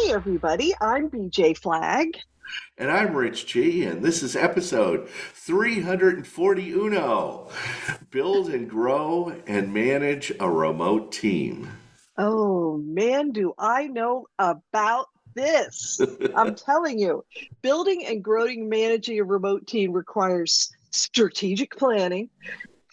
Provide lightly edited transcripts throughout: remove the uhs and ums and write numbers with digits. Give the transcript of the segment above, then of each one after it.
Hey, everybody, I'm BJ Flag. And I'm Rich G, and this is episode 340 Uno. Build and grow and manage a remote team. Oh, man, do I know about this. I'm telling you, building and growing managing a remote team requires strategic planning,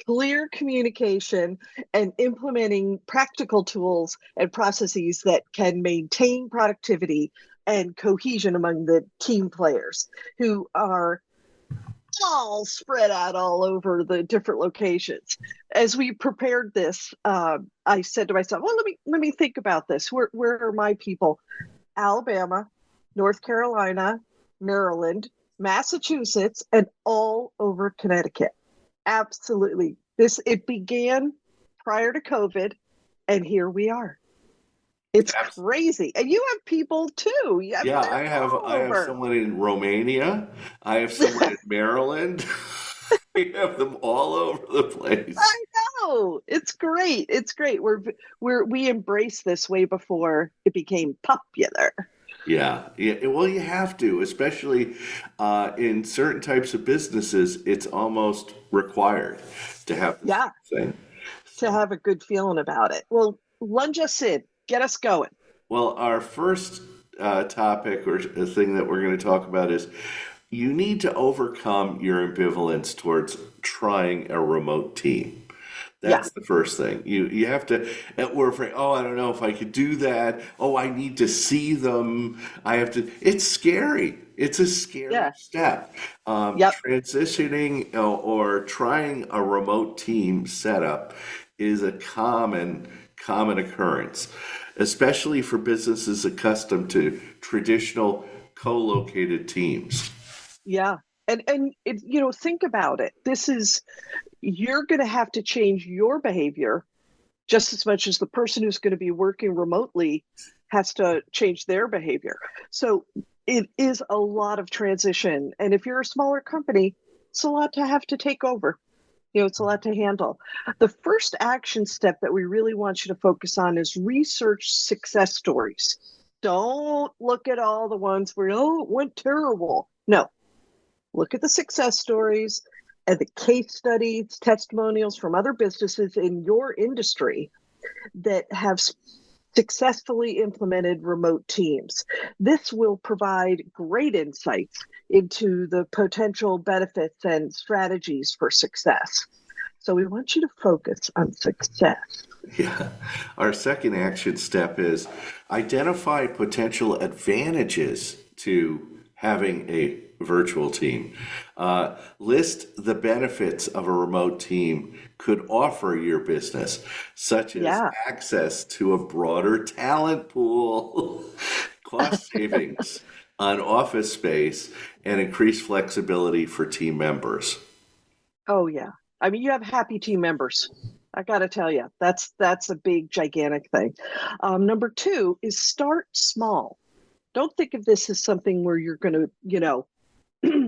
clear communication, and implementing practical tools and processes that can maintain productivity and cohesion among the team players who are all spread out all over the different locations. As we prepared this, I said to myself, "Well, let me think about this. Where are my people? Alabama, North Carolina, Maryland, Massachusetts, and all over Connecticut. Absolutely. This it began prior to COVID, and here we are. It's Abs- crazy, and you have people too. You have Yeah, they're all I have over. someone in Romania. I have someone in Maryland. We have them all over the place. I know. It's great. It's great. We embraced this way before it became popular. Yeah, yeah. Well, you have to, especially in certain types of businesses. It's almost required to have this Yeah, thing. to So. have a good feeling about it. Well, lunge us in. Get us going. Well, our first topic or a thing that we're going to talk about is you need to overcome your ambivalence towards trying a remote team. Yeah, That's the first thing. You have to. And we're afraid. Oh, I don't know if I could do that. Oh, I need to see them. I have to. It's scary. It's a scary yeah, step. yep. Transitioning or trying a remote team setup is a common occurrence, especially for businesses accustomed to traditional co-located teams. Yeah. And think about it. This is you're going to have to change your behavior just as much as the person who's going to be working remotely has to change their behavior. So it is a lot of transition. And if you're a smaller company, it's a lot to have to take over. It's a lot to handle. The first action step that we really want you to focus on is research success stories. Don't look at all the ones where, oh, it went terrible. No, look at the success stories and the case studies, testimonials from other businesses in your industry that have successfully implemented remote teams. This will provide great insights into the potential benefits and strategies for success. So we want you to focus on success. Yeah. Our second action step is identify potential advantages to having a virtual team. List the benefits of a remote team could offer your business, such as Yeah. access to a broader talent pool, cost savings on office space, and increased flexibility for team members. Oh yeah. I mean, you have happy team members. I got to tell you, that's a big, gigantic thing. Number two is start small. Don't think of this as something where you're going to,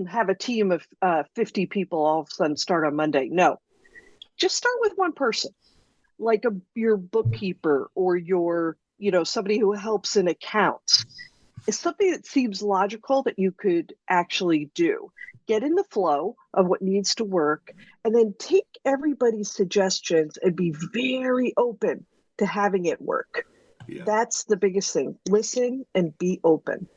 have a team of 50 people all of a sudden start on Monday. No, just start with one person, like your bookkeeper or somebody who helps in accounts. It's something that seems logical that you could actually do. Get in the flow of what needs to work, and then take everybody's suggestions and be very open to having it work. Yeah. That's the biggest thing. Listen and be open.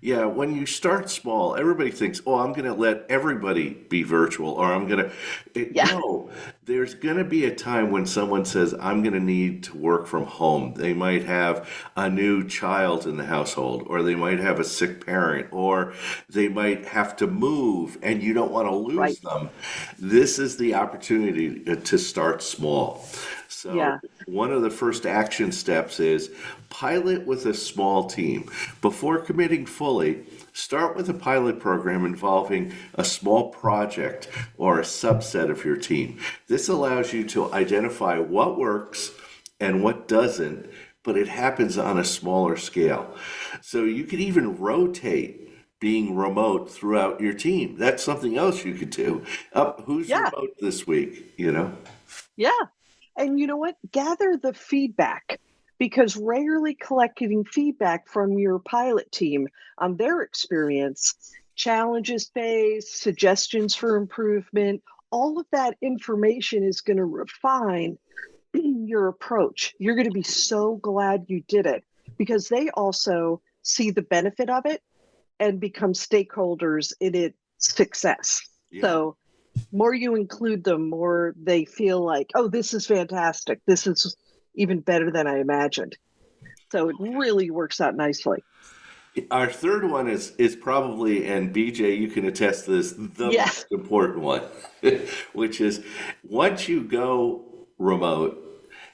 Yeah, when you start small, everybody thinks, "Oh, I'm going to let everybody be virtual," or "I'm going to." Yeah, No, there's going to be a time when someone says, "I'm going to need to work from home." They might have a new child in the household, or they might have a sick parent, or they might have to move, and you don't want to lose right. them. This is the opportunity to start small. So, Yeah, one of the first action steps is pilot with a small team. Before committing fully, start with a pilot program involving a small project or a subset of your team. This allows you to identify what works and what doesn't, but it happens on a smaller scale. So, you can even rotate being remote throughout your team. That's something else you could do. Who's yeah, remote this week? yeah. And you know what? Gather the feedback. because regularly collecting feedback from your pilot team on their experience, challenges faced, suggestions for improvement, all of that information is going to refine your approach. You're going to be so glad you did it because they also see the benefit of it and become stakeholders in its success. Yeah. So, more you include them, more they feel like, oh, this is fantastic. This is even better than I imagined. So it really works out nicely. Our third one is probably, and BJ, you can attest to this, the Yes. most important one, which is once you go remote,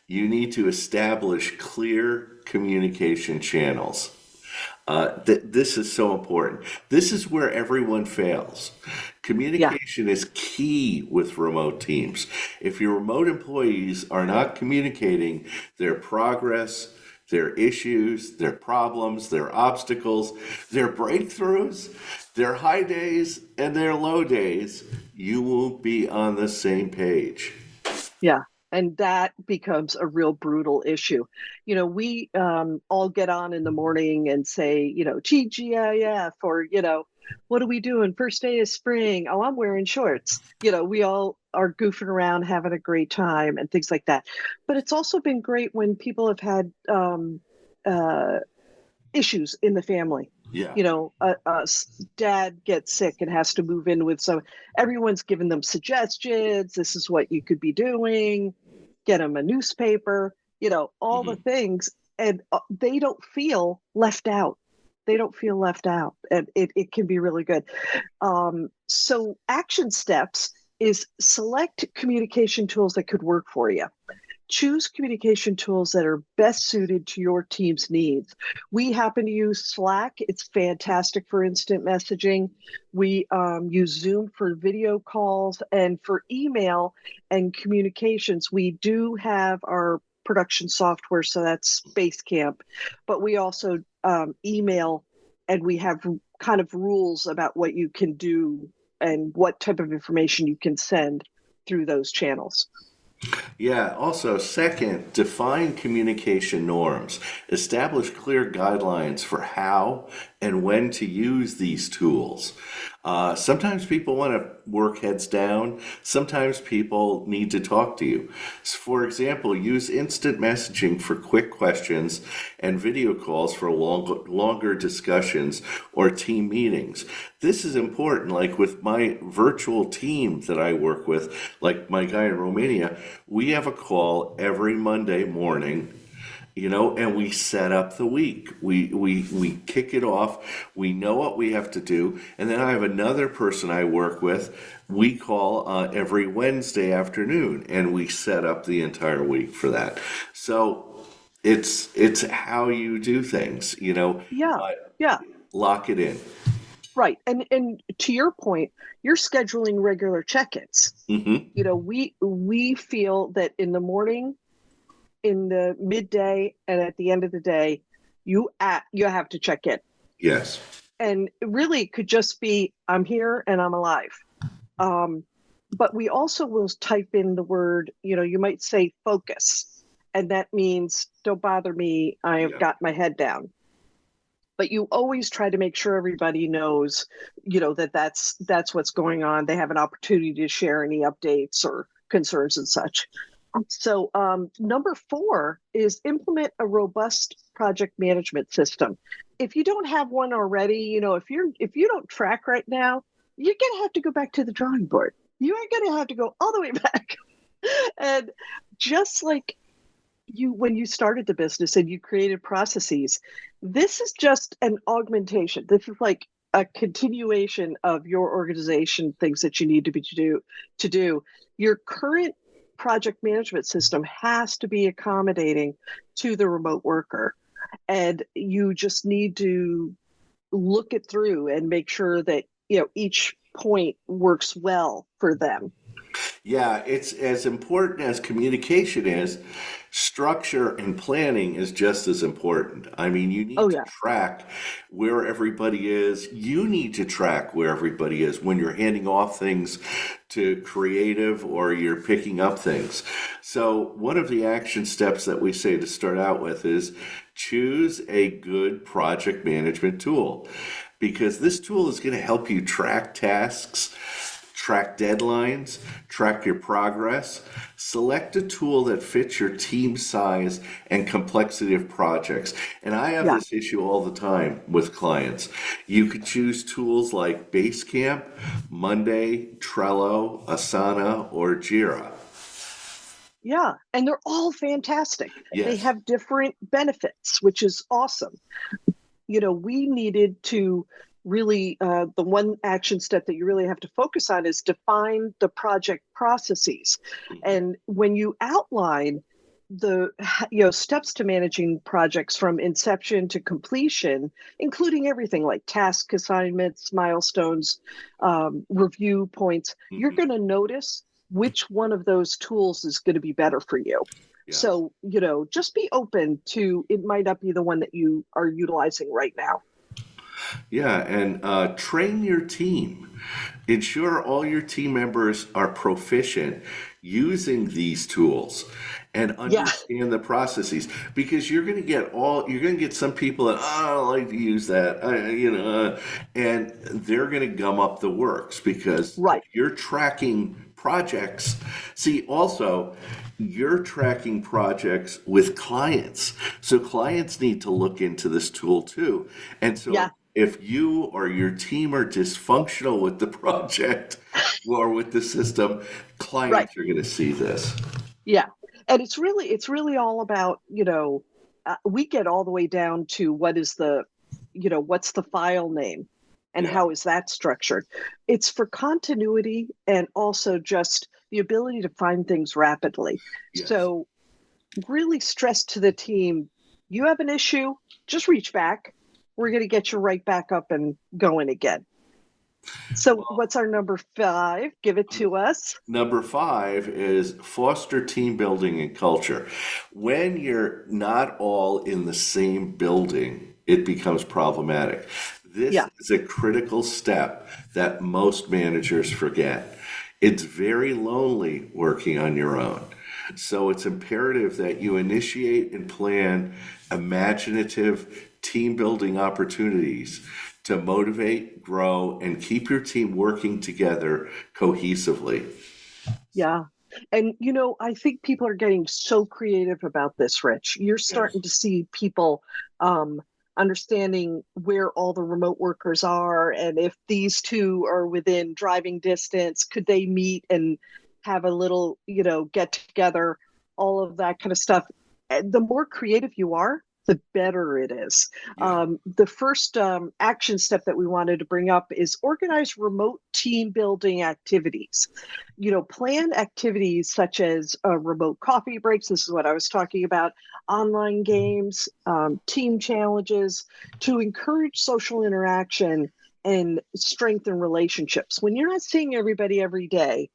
you need to establish clear communication channels. This is so important. This is where everyone fails. Yeah. Communication is key with remote teams. If your remote employees are not communicating their progress, their issues, their problems, their obstacles, their breakthroughs, their high days, and their low days, you won't be on the same page. Yeah. And that becomes a real brutal issue. We all get on in the morning and say, TGIF, or, what are we doing? First day of spring. Oh, I'm wearing shorts. We all are goofing around, having a great time and things like that. But it's also been great when people have had uh, issues in the family. Yeah. Dad gets sick and has to move in with some. Everyone's given them suggestions. This is what you could be doing. Get them a newspaper. All the Mhm. things, and they don't feel left out. They don't feel left out, and it can be really good. So action steps is select communication tools that could work for you. Choose communication tools that are best suited to your team's needs. We happen to use Slack. It's fantastic for instant messaging. We use Zoom for video calls, and for email and communications, we do have our production software, so that's Basecamp, but we also email, and we have kind of rules about what you can do and what type of information you can send through those channels. Yeah, also, second, define communication norms. Establish clear guidelines for how and when to use these tools. Sometimes people want to work heads down. Sometimes people need to talk to you. For example, use instant messaging for quick questions and video calls for longer discussions or team meetings. This is important. Like with my virtual team that I work with, like my guy in Romania, we have a call every Monday morning, and we set up the week. We kick it off. We know what we have to do, and then I have another person I work with. We call every Wednesday afternoon, and we set up the entire week for that. So it's how you do things, Yeah, but yeah. lock it in. Right. And to your point, you're scheduling regular check-ins. Hmm. We feel that in the morning, in the midday, and at the end of the day, you have to check in. Yes. And really it could just be, I'm here and I'm alive. Um, but we also will type in the word, you might say focus, and that means don't bother me. I have Yeah. got my head down. But you always try to make sure everybody knows, that's what's going on. They have an opportunity to share any updates or concerns and such. So number 4 is implement a robust project management system. If you don't have one already, if you don't track right now, you're gonna have to go back to the drawing board. You are gonna have to go all the way back. And just like when you started the business and you created processes, this is just an augmentation. This is like a continuation of your organization, things that you need to do. Your current project management system has to be accommodating to the remote worker, and you just need to look it through and make sure that each point works well for them. Yeah, it's as important as communication is. Structure and planning is just as important. I mean, you Oh need to yeah. track where everybody is. You need to track where everybody is when you're handing off things to creative or you're picking up things. So, one of the action steps that we say to start out with is choose a good project management tool because this tool is going to help you track tasks, track deadlines, track your progress. Select a tool that fits your team size and complexity of projects. And I have Yeah. this issue all the time with clients. You could choose tools like Basecamp, Monday, Trello, Asana, or Jira. Yeah, and they're all fantastic. They Yes. have different benefits, which is awesome. We needed to really, the one action step that you really have to focus on is define the project processes. Mhm. And when you outline the steps to managing projects from inception to completion, including everything like task assignments, milestones, review points, you're Mhm. going to notice which one of those tools is going to be better for you. Yeah. So, just be open to it might not be the one that you are utilizing right now. Yeah, and train your team. Ensure all your team members are proficient using these tools and Yeah, understand the processes because you're going to get some people that I don't like to use that, and they're going to gum up the works because if right. you're tracking projects, see also you're tracking projects with clients. So clients need to look into this tool too. And Yeah, so if you or your team are dysfunctional with the project or with the system, right. clients are going to see this. Yeah. And it's really all about, we get all the way down to what's the file name and Yeah. how is that structured. It's for continuity and also just the ability to find things rapidly. Yes. So really stress to the team, you have an issue, just reach back. We're going to get you right back up and going again. So Well, what's our number 5? Give it to us. number five is foster team building and culture. When you're not all in the same building, it becomes problematic. This Yeah. is a critical step that most managers forget. It's very lonely working on your own. So it's imperative that you initiate and plan imaginative team building opportunities to motivate, grow, and keep your team working together cohesively. Yeah. And I think people are getting so creative about this, Rich. You're Yes. starting to see people um, understanding where all the remote workers are, and if these two are within driving distance, could they meet and have a little, get together, all of that kind of stuff. And the more creative you are, the better it is. Yeah. The first action step that we wanted to bring up is organize remote team building activities. Plan activities such as remote coffee breaks. This is what I was talking about, online games, team challenges to encourage social interaction and strengthen relationships. When you're not seeing everybody every day,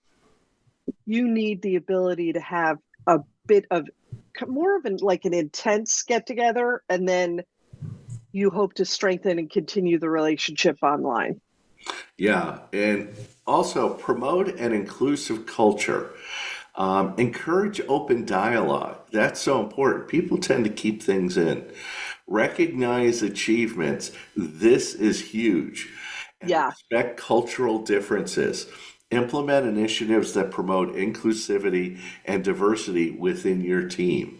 you need the ability to have a bit of more of an intense get together, and then you hope to strengthen and continue the relationship online. Yeah. And also promote an inclusive culture. Encourage open dialogue. That's so important. People tend to keep things in. Recognize achievements. This is huge. And Yeah. respect cultural differences. Implement initiatives that promote inclusivity and diversity within your team.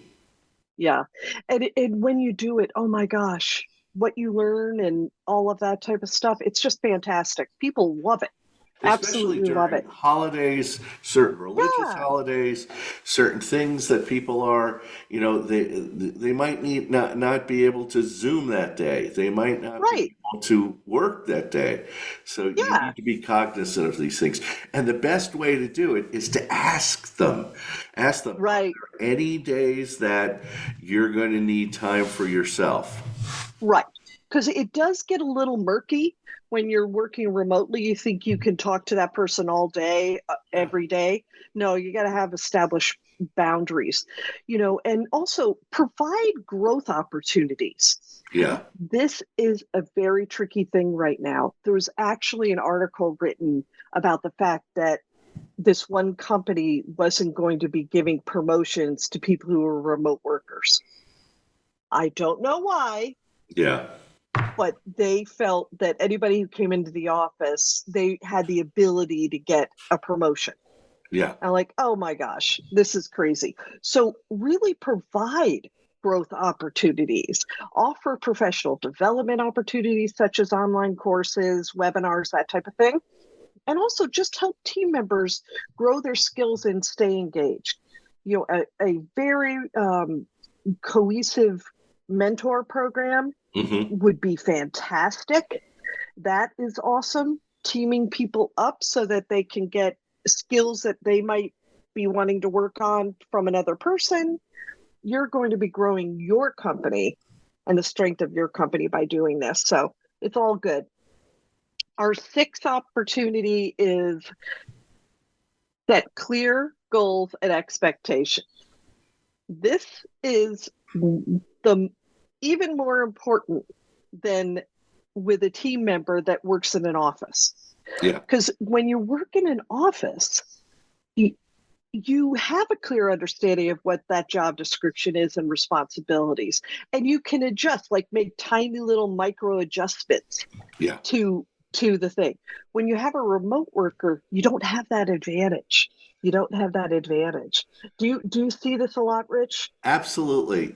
Yeah. And when you do it, oh my gosh, what you learn and all of that type of stuff, it's just fantastic. People love it. Especially Absolutely love during it. holidays, certain religious Yeah. holidays, certain things that people are, they might need not be able to Zoom that day. They might not be Right. able to work that day. So you Yeah. need to be cognizant of these things. And the best way to do it is to ask them. Ask them, are Right. there any days that you're going to need time for yourself? Right. because it does get a little murky when you're working remotely. You think you can talk to that person all day, Yeah. every day. No, you got to have established boundaries, and also provide growth opportunities. Yeah. This is a very tricky thing right now. There was actually an article written about the fact that this one company wasn't going to be giving promotions to people who were remote workers. I don't know why, Yeah. but they felt that anybody who came into the office, they had the ability to get a promotion. Yeah. I'm like, oh my gosh, this is crazy. So really provide growth opportunities, offer professional development opportunities such as online courses, webinars, that type of thing. And also just help team members grow their skills and stay engaged. A very cohesive mentor program Mm-hmm. would be fantastic. That is awesome. Teaming people up so that they can get skills that they might be wanting to work on from another person. You're going to be growing your company and the strength of your company by doing this. So it's all good. Our sixth opportunity is set clear goals and expectations. This is the even more important than with a team member that works in an office. Yeah. Because when you work in an office, you have a clear understanding of what that job description is and responsibilities. And you can adjust, like make tiny little micro adjustments Yeah. to the thing. When you have a remote worker, you don't have that advantage. You don't have that advantage. Do you see this a lot, Rich? Absolutely.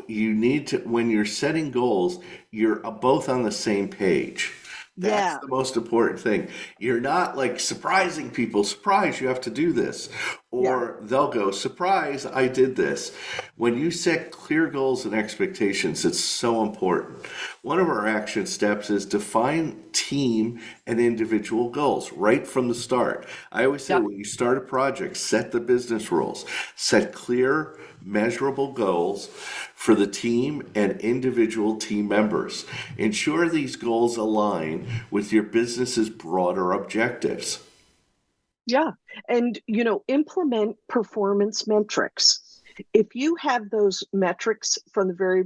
You need to, when you're setting goals, you're both on the same page. That's Yeah, the most important thing. You're not like surprising people, surprise, you have to do this. yeah, Or they'll go, surprise, I did this. When you set clear goals and expectations, it's so important. One of our action steps is define team and individual goals right from the start. I always say yep, when you start a project, set the business rules, set clear, measurable goals for the team and individual team members. Ensure these goals align with your business's broader objectives. yeah. And implement performance metrics. If you have those metrics from the very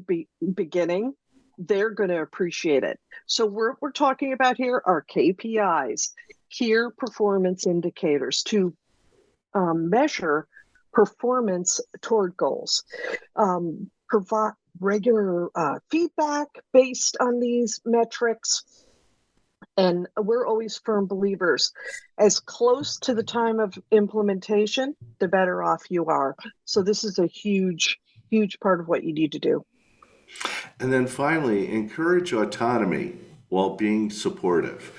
beginning, they're going to appreciate it. So we're talking about here are KPIs, key performance indicators to measure performance toward goals. Provide regular feedback based on these metrics. And we're always firm believers. As close to the time of implementation, the better off you are. So this is a huge, huge part of what you need to do. And then finally, encourage autonomy while being supportive.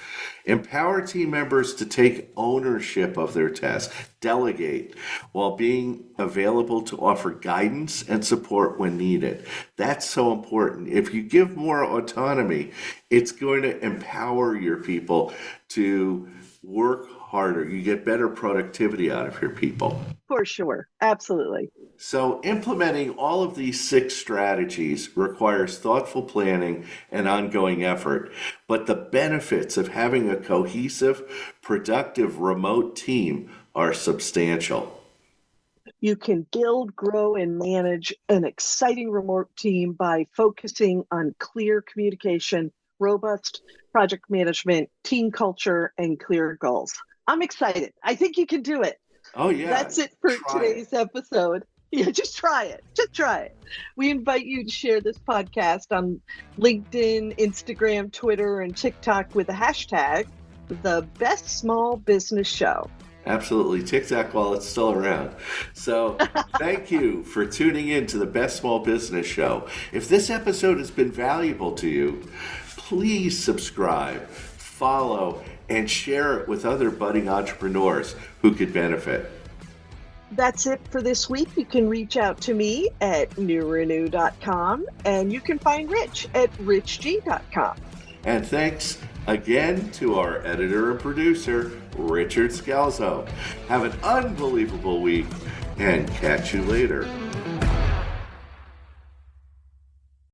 Empower team members to take ownership of their tasks, delegate, while being available to offer guidance and support when needed. That's so important. If you give more autonomy, it's going to empower your people to work harder. You get better productivity out of your people. For sure. Absolutely. So, implementing all of these six strategies requires thoughtful planning and ongoing effort, but the benefits of having a cohesive, productive remote team are substantial. You can build, grow, and manage an exciting remote team by focusing on clear communication, robust project management, team culture, and clear goals. I'm excited. I think you can do it. Oh, yeah, That's it for try it. today's episode. Yeah, just try it. Just try it. We invite you to share this podcast on LinkedIn, Instagram, Twitter, and TikTok with the hashtag the best small business show. Absolutely. TikTok while it's still around. So, thank you for tuning in to the Best Small Business Show. If this episode has been valuable to you, please subscribe, follow, and share it with other budding entrepreneurs who could benefit. That's it for this week. You can reach out to me at newrenew.com and you can find Rich at richg.com. And thanks again to our editor and producer, Richard Scalzo. Have an unbelievable week and catch you later.